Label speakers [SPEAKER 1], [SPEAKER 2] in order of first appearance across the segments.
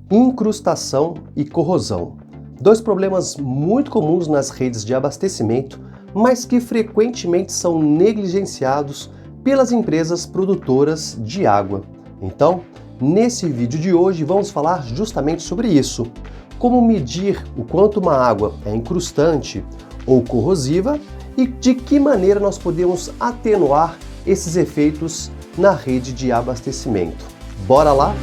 [SPEAKER 1] Incrustação e corrosão. Dois problemas muito comuns nas redes de abastecimento, mas que frequentemente são negligenciados pelas empresas produtoras de água. Então, nesse vídeo de hoje vamos falar justamente sobre isso. Como medir o quanto uma água é incrustante ou corrosiva e de que maneira nós podemos atenuar esses efeitos na rede de abastecimento. Bora lá?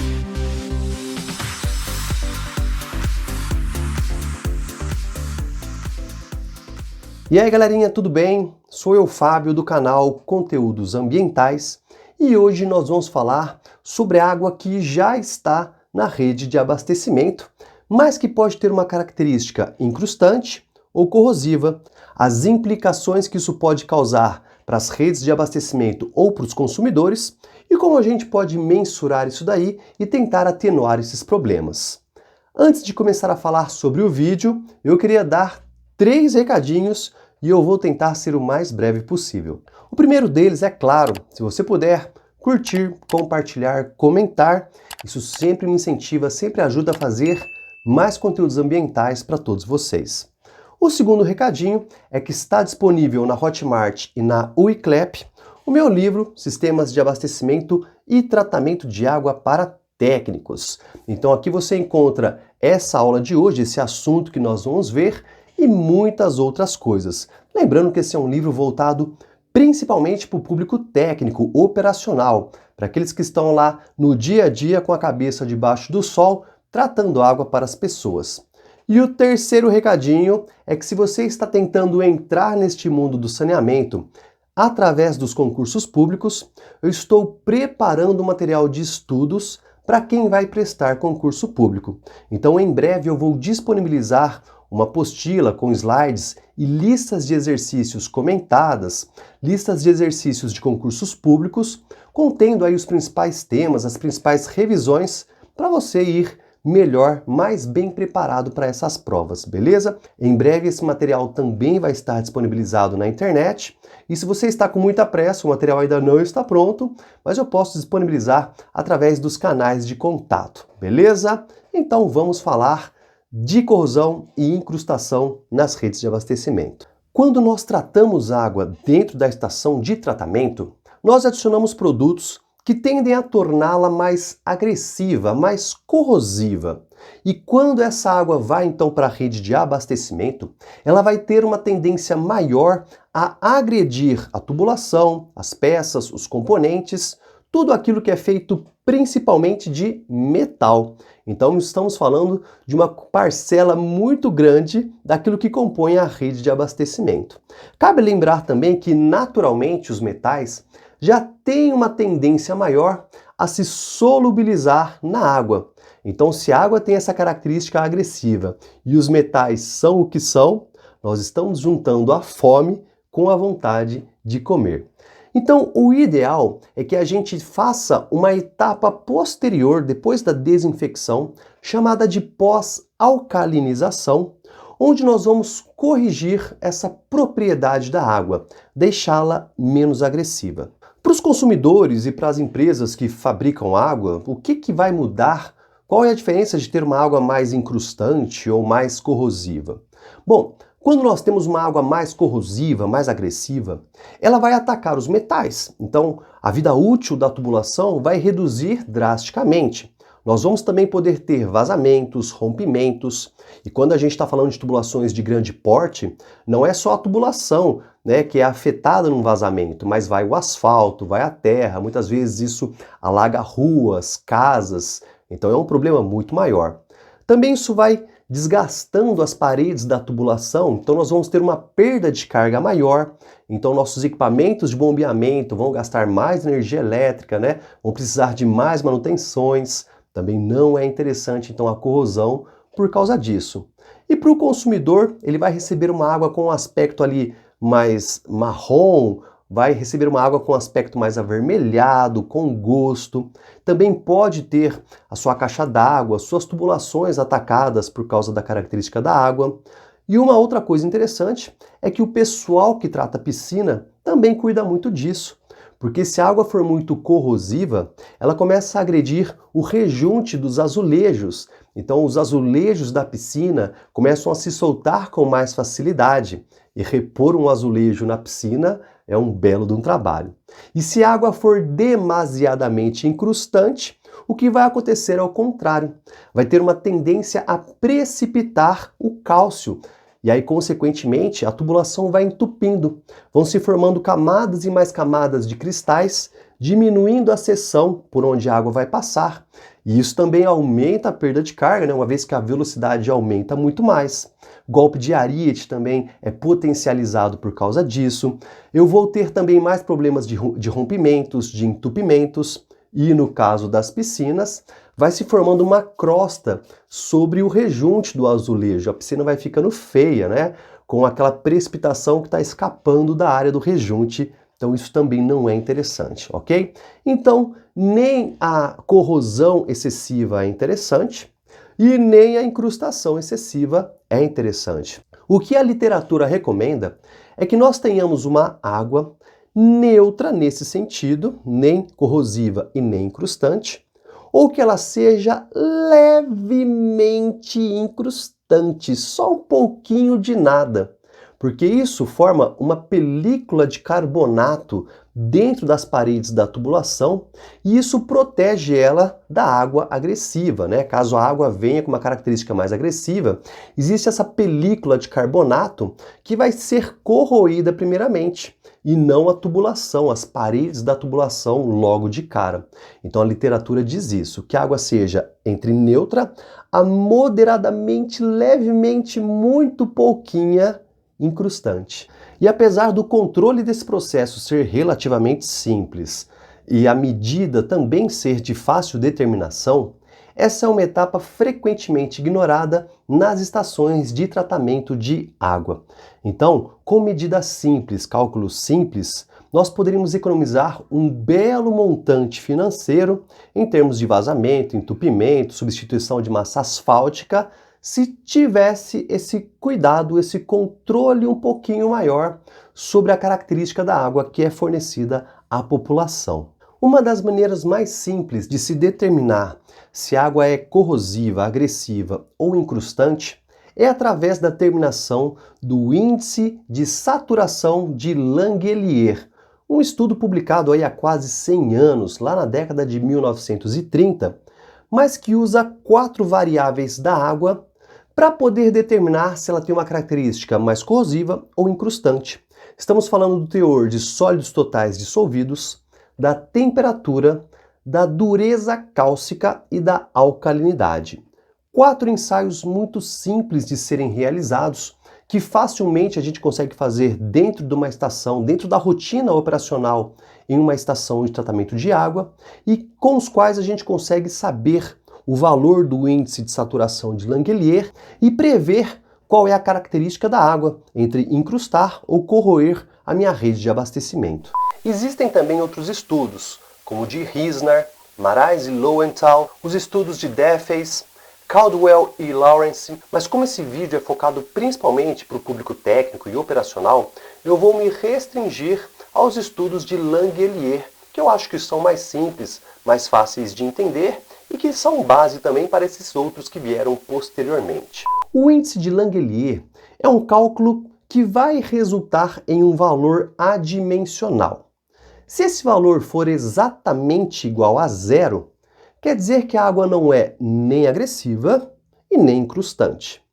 [SPEAKER 1] E aí galerinha, tudo bem? Sou eu, Fábio, do canal Conteúdos Ambientais, e hoje nós vamos falar sobre a água que já está na rede de abastecimento, mas que pode ter uma característica incrustante ou corrosiva, as implicações que isso pode causar para as redes de abastecimento ou para os consumidores, e como a gente pode mensurar isso daí e tentar atenuar esses problemas. Antes de começar a falar sobre o vídeo, eu queria dar 3 recadinhos e eu vou tentar ser o mais breve possível. O primeiro deles é claro, se você puder curtir, compartilhar, comentar, isso sempre me incentiva, sempre ajuda a fazer mais conteúdos ambientais para todos vocês. O segundo recadinho é que está disponível na Hotmart e na Uiclep o meu livro Sistemas de Abastecimento e Tratamento de Água para Técnicos. Então aqui você encontra essa aula de hoje, esse assunto que nós vamos ver, e muitas outras coisas. Lembrando que esse é um livro voltado principalmente para o público técnico, operacional, para aqueles que estão lá no dia a dia com a cabeça debaixo do sol, tratando água para as pessoas. E o terceiro recadinho é que se você está tentando entrar neste mundo do saneamento através dos concursos públicos, eu estou preparando material de estudos para quem vai prestar concurso público. Então, em breve eu vou disponibilizar uma apostila com slides e listas de exercícios comentadas, listas de exercícios de concursos públicos, contendo aí os principais temas, as principais revisões, para você ir melhor, mais bem preparado para essas provas, beleza? Em breve esse material também vai estar disponibilizado na internet, e se você está com muita pressa, o material ainda não está pronto, mas eu posso disponibilizar através dos canais de contato, beleza? Então vamos falar de corrosão e incrustação nas redes de abastecimento. Quando nós tratamos água dentro da estação de tratamento, nós adicionamos produtos que tendem a torná-la mais agressiva, mais corrosiva. E quando essa água vai então para a rede de abastecimento, ela vai ter uma tendência maior a agredir a tubulação, as peças, os componentes, tudo aquilo que é feito principalmente de metal. Então estamos falando de uma parcela muito grande daquilo que compõe a rede de abastecimento. Cabe lembrar também que naturalmente os metais já têm uma tendência maior a se solubilizar na água. Então se a água tem essa característica agressiva e os metais são o que são, nós estamos juntando a fome com a vontade de comer. Então, o ideal é que a gente faça uma etapa posterior, depois da desinfecção, chamada de pós-alcalinização, onde nós vamos corrigir essa propriedade da água, deixá-la menos agressiva. Para os consumidores e para as empresas que fabricam água, o que vai mudar? Qual é a diferença de ter uma água mais incrustante ou mais corrosiva? Bom, quando nós temos uma água mais corrosiva, mais agressiva, ela vai atacar os metais. Então, a vida útil da tubulação vai reduzir drasticamente. Nós vamos também poder ter vazamentos, rompimentos. E quando a gente está falando de tubulações de grande porte, não é só a tubulação, né, que é afetada num vazamento, mas vai o asfalto, vai a terra. Muitas vezes isso alaga ruas, casas. Então é um problema muito maior. Também isso vai desgastando as paredes da tubulação, então nós vamos ter uma perda de carga maior, então nossos equipamentos de bombeamento vão gastar mais energia elétrica, né? Vão precisar de mais manutenções, também não é interessante então a corrosão por causa disso. E para o consumidor, ele vai receber uma água com um aspecto ali mais marrom, vai receber uma água com aspecto mais avermelhado, com gosto. Também pode ter a sua caixa d'água, suas tubulações atacadas por causa da característica da água. E uma outra coisa interessante é que o pessoal que trata a piscina também cuida muito disso. Porque se a água for muito corrosiva, ela começa a agredir o rejunte dos azulejos. Então os azulejos da piscina começam a se soltar com mais facilidade. E repor um azulejo na piscina é um belo de um trabalho. E se a água for demasiadamente incrustante, o que vai acontecer é o contrário. Vai ter uma tendência a precipitar o cálcio. E aí, consequentemente, a tubulação vai entupindo. Vão se formando camadas e mais camadas de cristais, diminuindo a seção por onde a água vai passar. E isso também aumenta a perda de carga, né? Uma vez que a velocidade aumenta muito mais. Golpe de ariete também é potencializado por causa disso. Eu vou ter também mais problemas de rompimentos, de entupimentos. E no caso das piscinas, vai se formando uma crosta sobre o rejunte do azulejo. A piscina vai ficando feia, né? Com aquela precipitação que está escapando da área do rejunte. Então isso também não é interessante, ok? Então, nem a corrosão excessiva é interessante e nem a incrustação excessiva é interessante. O que a literatura recomenda é que nós tenhamos uma água neutra nesse sentido, nem corrosiva e nem incrustante, ou que ela seja levemente incrustante, só um pouquinho de nada, porque isso forma uma película de carbonato dentro das paredes da tubulação e isso protege ela da água agressiva, né? Caso a água venha com uma característica mais agressiva, existe essa película de carbonato que vai ser corroída primeiramente e não a tubulação, as paredes da tubulação logo de cara. Então a literatura diz isso, que a água seja entre neutra a moderadamente, levemente, muito pouquinha incrustante. E apesar do controle desse processo ser relativamente simples e a medida também ser de fácil determinação, essa é uma etapa frequentemente ignorada nas estações de tratamento de água. Então, com medidas simples, cálculos simples, nós poderíamos economizar um belo montante financeiro em termos de vazamento, entupimento, substituição de massa asfáltica, se tivesse esse cuidado, esse controle um pouquinho maior sobre a característica da água que é fornecida à população. Uma das maneiras mais simples de se determinar se a água é corrosiva, agressiva ou incrustante é através da determinação do índice de saturação de Langelier, um estudo publicado aí há quase 100 anos, lá na década de 1930, mas que usa 4 variáveis da água para poder determinar se ela tem uma característica mais corrosiva ou incrustante. Estamos falando do teor de sólidos totais dissolvidos, da temperatura, da dureza cálcica e da alcalinidade. 4 ensaios muito simples de serem realizados, que facilmente a gente consegue fazer dentro de uma estação, dentro da rotina operacional em uma estação de tratamento de água, e com os quais a gente consegue saber o valor do índice de saturação de Langelier e prever qual é a característica da água entre incrustar ou corroer a minha rede de abastecimento. Existem também outros estudos, como o de Risner, Marais e Lowenthal, os estudos de Defeys, Caldwell e Lawrence, mas como esse vídeo é focado principalmente para o público técnico e operacional, eu vou me restringir aos estudos de Langelier, que eu acho que são mais simples, mais fáceis de entender e que são base também para esses outros que vieram posteriormente. O índice de Langelier é um cálculo que vai resultar em um valor adimensional. Se esse valor for exatamente igual a zero, quer dizer que a água não é nem agressiva e nem incrustante.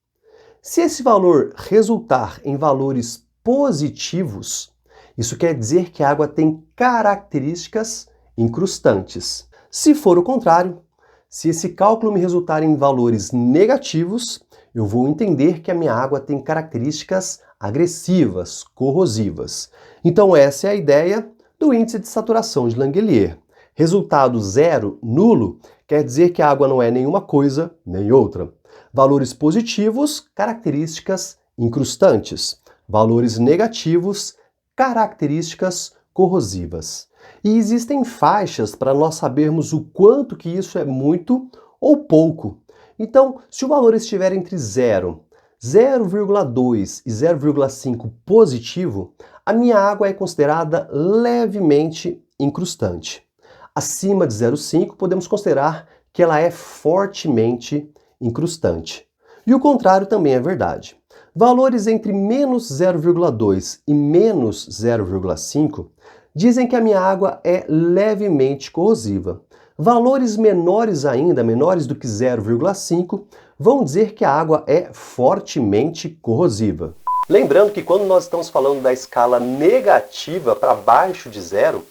[SPEAKER 1] Se esse valor resultar em valores positivos, isso quer dizer que a água tem características incrustantes. Se for o contrário, se esse cálculo me resultar em valores negativos, eu vou entender que a minha água tem características agressivas, corrosivas. Então essa é a ideia do índice de saturação de Langelier. Resultado zero, nulo, quer dizer que a água não é nenhuma coisa nem outra. Valores positivos, características incrustantes. Valores negativos, características corrosivas. E existem faixas para nós sabermos o quanto que isso é muito ou pouco. Então, se o valor estiver entre 0, 0,2 e 0,5 positivo, a minha água é considerada levemente incrustante. Acima de 0,5, podemos considerar que ela é fortemente incrustante. E o contrário também é verdade. Valores entre menos 0,2 e menos 0,5 dizem que a minha água é levemente corrosiva. Valores menores ainda, menores do que 0,5, vão dizer que a água é fortemente corrosiva. Lembrando que quando nós estamos falando da escala negativa para baixo de zero,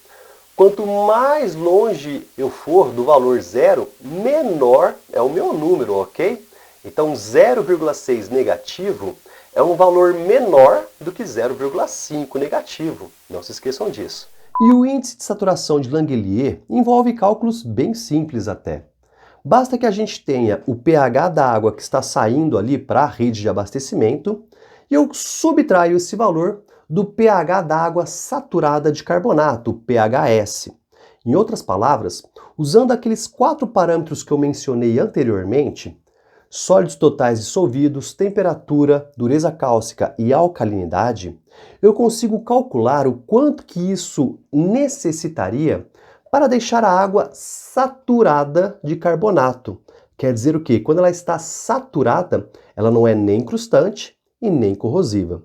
[SPEAKER 1] quanto mais longe eu for do valor zero, menor é o meu número, ok? Então 0,6 negativo é um valor menor do que 0,5 negativo. Não se esqueçam disso. E o índice de saturação de Langelier envolve cálculos bem simples até. Basta que a gente tenha o pH da água que está saindo ali para a rede de abastecimento e eu subtraio esse valor do pH da água saturada de carbonato, pHS. Em outras palavras, usando aqueles 4 parâmetros que eu mencionei anteriormente, sólidos totais dissolvidos, temperatura, dureza cálcica e alcalinidade, eu consigo calcular o quanto que isso necessitaria para deixar a água saturada de carbonato. Quer dizer o quê? Quando ela está saturada, ela não é nem crustante e nem corrosiva.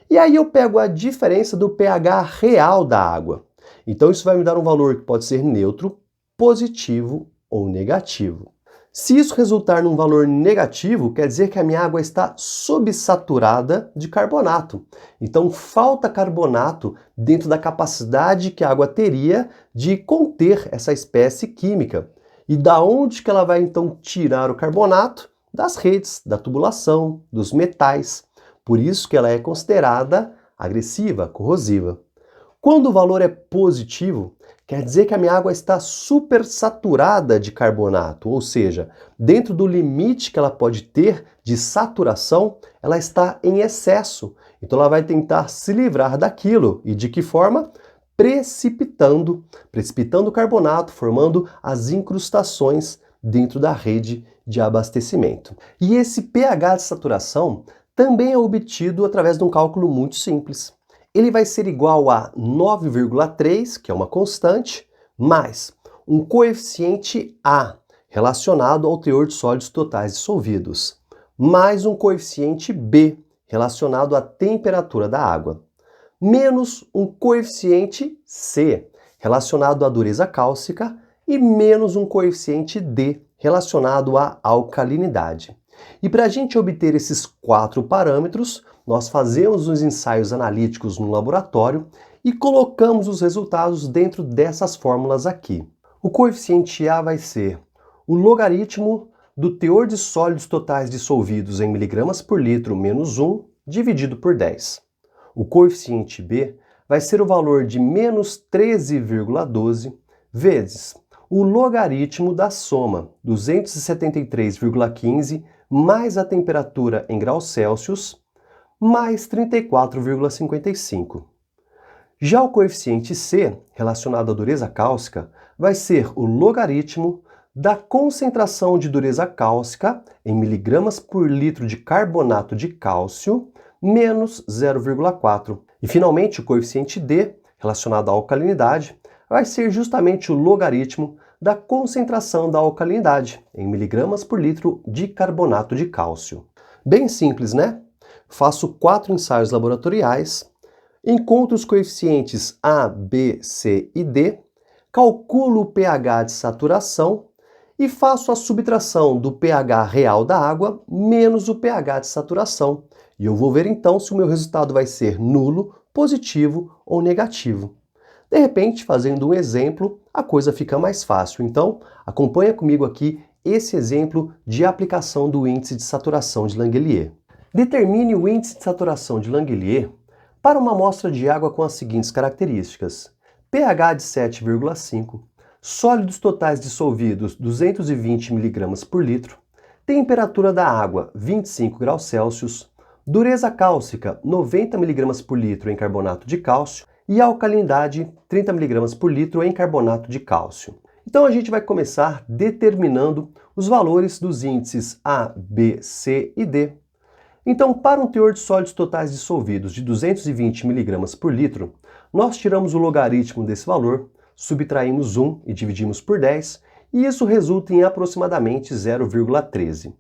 [SPEAKER 1] E aí eu pego a diferença do pH real da água. Então isso vai me dar um valor que pode ser neutro, positivo ou negativo. Se isso resultar num valor negativo, quer dizer que a minha água está subsaturada de carbonato. Então falta carbonato dentro da capacidade que a água teria de conter essa espécie química. E da onde que ela vai então tirar o carbonato? Das redes, da tubulação, dos metais. Por isso que ela é considerada agressiva, corrosiva. Quando o valor é positivo, quer dizer que a minha água está supersaturada de carbonato, ou seja, dentro do limite que ela pode ter de saturação, ela está em excesso. Então ela vai tentar se livrar daquilo. E de que forma? Precipitando o carbonato, formando as incrustações dentro da rede de abastecimento. E esse pH de saturação também é obtido através de um cálculo muito simples. Ele vai ser igual a 9,3, que é uma constante, mais um coeficiente A, relacionado ao teor de sólidos totais dissolvidos, mais um coeficiente B, relacionado à temperatura da água, menos um coeficiente C, relacionado à dureza cálcica, e menos um coeficiente D, relacionado à alcalinidade. E para a gente obter esses 4 parâmetros, nós fazemos os ensaios analíticos no laboratório e colocamos os resultados dentro dessas fórmulas aqui. O coeficiente A vai ser o logaritmo do teor de sólidos totais dissolvidos em miligramas por litro menos 1 dividido por 10. O coeficiente B vai ser o valor de menos 13,12 vezes o logaritmo da soma 273,15 mais a temperatura em graus Celsius, mais 34,55. Já o coeficiente C, relacionado à dureza cálcica, vai ser o logaritmo da concentração de dureza cálcica em miligramas por litro de carbonato de cálcio, menos 0,4. E finalmente o coeficiente D, relacionado à alcalinidade, vai ser justamente o logaritmo da concentração da alcalinidade em miligramas por litro de carbonato de cálcio. Bem simples, né? Faço 4 ensaios laboratoriais, encontro os coeficientes A, B, C e D, calculo o pH de saturação e faço a subtração do pH real da água menos o pH de saturação. E eu vou ver então se o meu resultado vai ser nulo, positivo ou negativo. De repente, fazendo um exemplo, a coisa fica mais fácil. Então, acompanha comigo aqui esse exemplo de aplicação do índice de saturação de Langelier. Determine o índice de saturação de Langelier para uma amostra de água com as seguintes características: pH de 7,5, sólidos totais dissolvidos 220 mg por litro, temperatura da água 25 graus Celsius, dureza cálcica 90 mg por litro em carbonato de cálcio e alcalinidade 30 mg por litro em carbonato de cálcio. Então a gente vai começar determinando os valores dos índices A, B, C e D. Então, para um teor de sólidos totais dissolvidos de 220 mg por litro, nós tiramos o logaritmo desse valor, subtraímos 1 e dividimos por 10, e isso resulta em aproximadamente 0,13.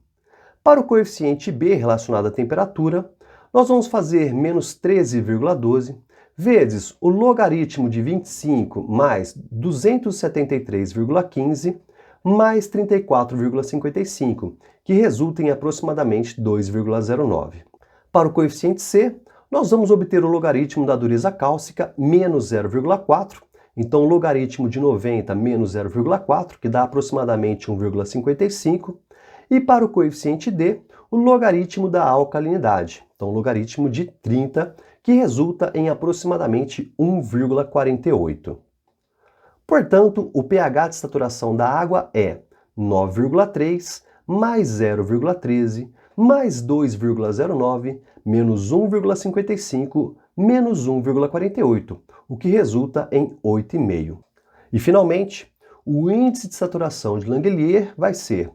[SPEAKER 1] Para o coeficiente B relacionado à temperatura, nós vamos fazer menos 13,12 vezes o logaritmo de 25 mais 273,15 mais 34,55, que resulta em aproximadamente 2,09. Para o coeficiente C, nós vamos obter o logaritmo da dureza cálcica menos 0,4, então o logaritmo de 90 menos 0,4, que dá aproximadamente 1,55, e para o coeficiente D, o logaritmo da alcalinidade, então o logaritmo de 30, que resulta em aproximadamente 1,48. Portanto, o pH de saturação da água é 9,3 mais 0,13 mais 2,09 menos 1,55 menos 1,48, o que resulta em 8,5. E, finalmente, o índice de saturação de Langelier vai ser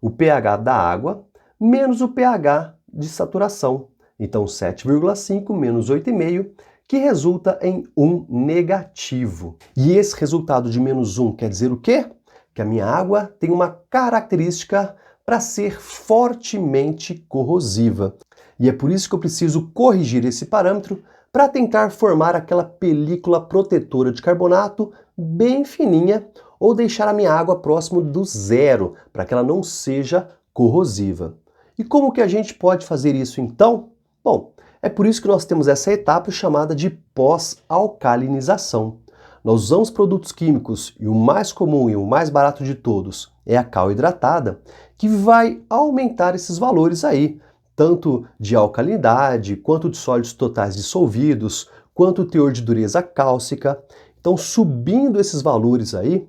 [SPEAKER 1] o pH da água menos o pH de saturação. Então, 7,5 menos 8,5, que resulta em 1 negativo. E esse resultado de menos 1 quer dizer o quê? Que a minha água tem uma característica para ser fortemente corrosiva. E é por isso que eu preciso corrigir esse parâmetro para tentar formar aquela película protetora de carbonato bem fininha ou deixar a minha água próximo do zero, para que ela não seja corrosiva. E como que a gente pode fazer isso então? Bom, é por isso que nós temos essa etapa chamada de pós-alcalinização. Nós usamos produtos químicos e o mais comum e o mais barato de todos é a cal hidratada, que vai aumentar esses valores aí, tanto de alcalinidade, quanto de sólidos totais dissolvidos, quanto o teor de dureza cálcica. Então, subindo esses valores aí,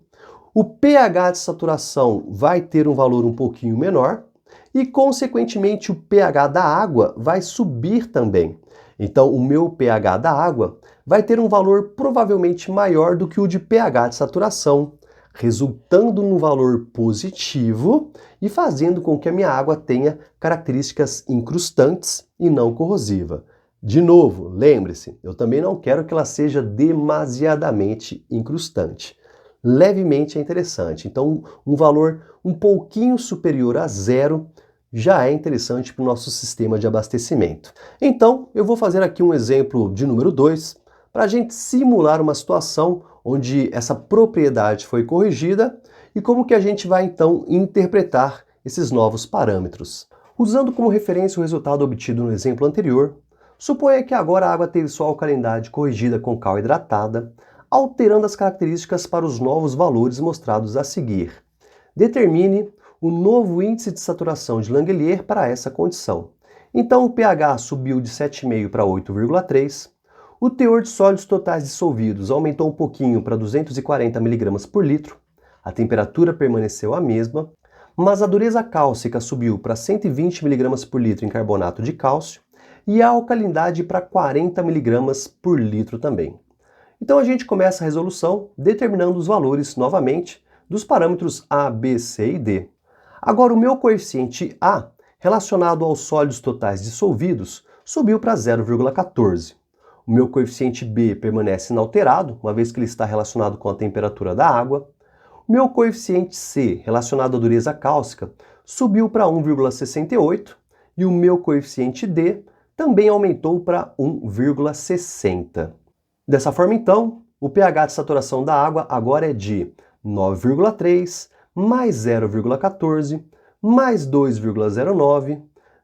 [SPEAKER 1] o pH de saturação vai ter um valor um pouquinho menor e, consequentemente, o pH da água vai subir também. Então, o meu pH da água vai ter um valor provavelmente maior do que o de pH de saturação, resultando num valor positivo e fazendo com que a minha água tenha características incrustantes e não corrosiva. De novo, lembre-se, eu também não quero que ela seja demasiadamente incrustante. Levemente é interessante, então um valor um pouquinho superior a zero já é interessante para o nosso sistema de abastecimento. Então, eu vou fazer aqui um exemplo de número 2, para a gente simular uma situação onde essa propriedade foi corrigida e como que a gente vai então interpretar esses novos parâmetros. Usando como referência o resultado obtido no exemplo anterior, suponha que agora a água teve sua alcalinidade corrigida com cal hidratada, alterando as características para os novos valores mostrados a seguir. Determine o novo índice de saturação de Langelier para essa condição. Então o pH subiu de 7,5 para 8,3, o teor de sólidos totais dissolvidos aumentou um pouquinho para 240 mg por litro, a temperatura permaneceu a mesma, mas a dureza cálcica subiu para 120 mg por litro em carbonato de cálcio e a alcalinidade para 40 mg por litro também. Então a gente começa a resolução determinando os valores novamente dos parâmetros A, B, C e D. Agora o meu coeficiente A, relacionado aos sólidos totais dissolvidos, subiu para 0,14. O meu coeficiente B permanece inalterado, uma vez que ele está relacionado com a temperatura da água. O meu coeficiente C, relacionado à dureza cálcica, subiu para 1,68 e o meu coeficiente D também aumentou para 1,60. Dessa forma, então, o pH de saturação da água agora é de 9,3 mais 0,14 mais 2,09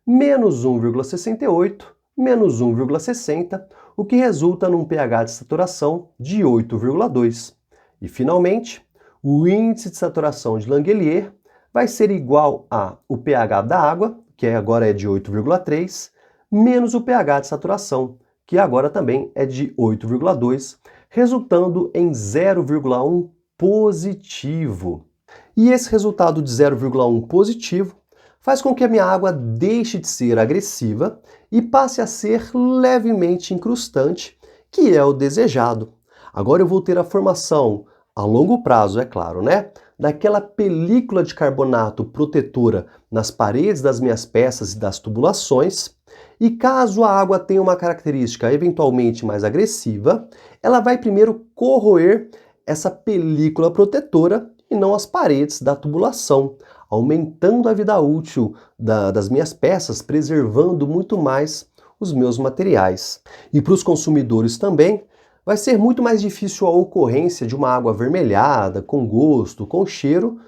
[SPEAKER 1] menos 1,68 menos 1,60, o que resulta num pH de saturação de 8,2. E, finalmente, o índice de saturação de Langelier vai ser igual a o pH da água, que agora é de 8,3, menos o pH de saturação, que agora também é de 8,2, resultando em 0,1 positivo. E esse resultado de 0,1 positivo faz com que a minha água deixe de ser agressiva e passe a ser levemente incrustante, que é o desejado. Agora eu vou ter a formação, a longo prazo, é claro, né? Daquela película de carbonato protetora nas paredes das minhas peças e das tubulações. E caso a água tenha uma característica eventualmente mais agressiva, ela vai primeiro corroer essa película protetora e não as paredes da tubulação, aumentando a vida útil das minhas peças, preservando muito mais os meus materiais. E para os consumidores também, vai ser muito mais difícil a ocorrência de uma água avermelhada, com gosto, com cheiro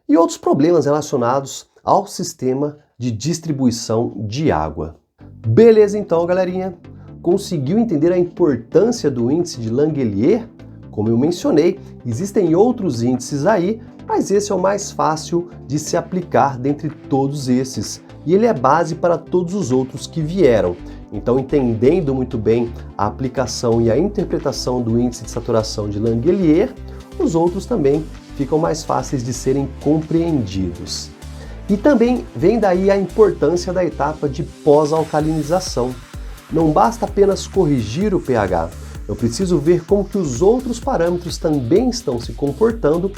[SPEAKER 1] e outros problemas relacionados ao sistema de distribuição de água. Beleza então, galerinha? Conseguiu entender a importância do índice de Langelier? Como eu mencionei, existem outros índices aí, mas esse é o mais fácil de se aplicar dentre todos esses. E ele é base para todos os outros que vieram. Então, entendendo muito bem a aplicação e a interpretação do índice de saturação de Langelier, os outros também ficam mais fáceis de serem compreendidos. E também vem daí a importância da etapa de pós-alcalinização. Não basta apenas corrigir o pH, eu preciso ver como que os outros parâmetros também estão se comportando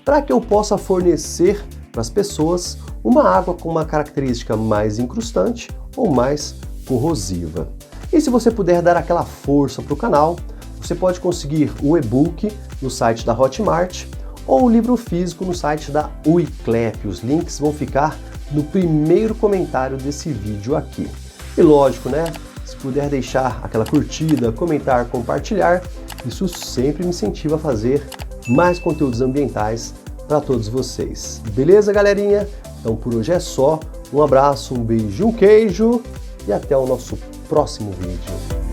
[SPEAKER 1] para que eu possa fornecer para as pessoas uma água com uma característica mais incrustante ou mais corrosiva. E se você puder dar aquela força para o canal, você pode conseguir o e-book no site da Hotmart ou o livro físico no site da Uiclep. Os links vão ficar no primeiro comentário desse vídeo aqui. E lógico, né? Se puder deixar aquela curtida, comentar, compartilhar, isso sempre me incentiva a fazer mais conteúdos ambientais para todos vocês. Beleza, galerinha? Então por hoje é só. Um abraço, um beijo, um queijo e até o nosso próximo vídeo.